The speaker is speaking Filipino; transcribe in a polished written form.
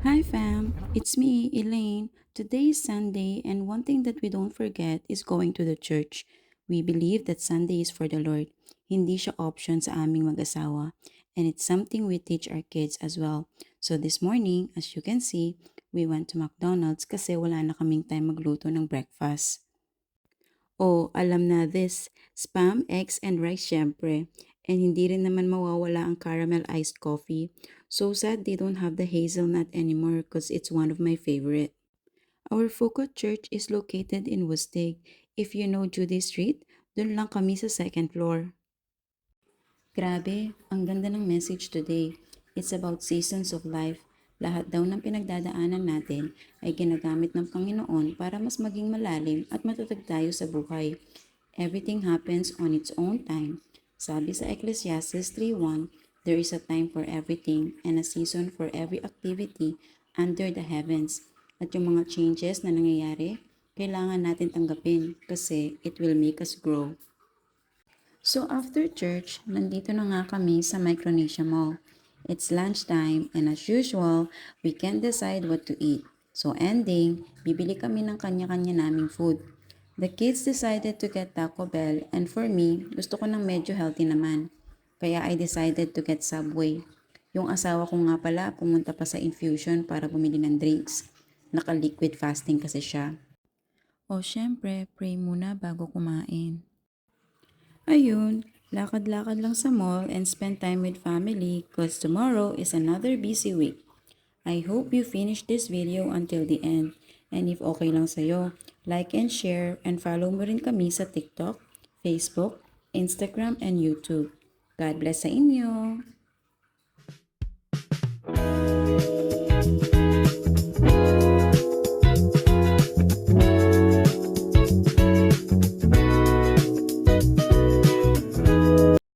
Hi fam, it's me, Elaine. Today is Sunday, and one thing that we don't forget is going to the church. We believe that Sunday is for the Lord. Hindi siya option sa aming mag-asawa. And it's something we teach our kids as well. So this morning, as you can see, we went to McDonald's kasi wala na kaming time magluto ng breakfast. Oh, alam na this. Spam, eggs, and rice syempre. And hindi rin naman mawawala ang caramel iced coffee. So sad they don't have the hazelnut anymore because it's one of my favorite. Our Focus Church is located in Wustig. If you know Judy Street, dun lang kami sa second floor. Grabe, ang ganda ng message today. It's about seasons of life. Lahat daw ng pinagdadaanan natin ay ginagamit ng Panginoon para mas maging malalim at matatag tayo sa buhay. Everything happens on its own time. Sabi sa Ecclesiastes 3:1, there is a time for everything and a season for every activity under the heavens. At yung mga changes na nangyayari, kailangan natin tanggapin kasi it will make us grow. So after church, nandito na nga kami sa Micronesia Mall. It's lunchtime and as usual, we can't decide what to eat. So ending, bibili kami ng kanya-kanya naming food. The kids decided to get Taco Bell and for me, gusto ko ng medyo healthy naman. Kaya I decided to get Subway. Yung asawa ko nga pala pumunta pa sa infusion para bumili ng drinks. Naka-liquid fasting kasi siya. O syempre, pray muna bago kumain. Ayun, lakad-lakad lang sa mall and spend time with family cause tomorrow is another busy week. I hope you finish this video until the end. And if okay lang sa'yo, like and share and follow mo rin kami sa TikTok, Facebook, Instagram, and YouTube. God bless sa inyo!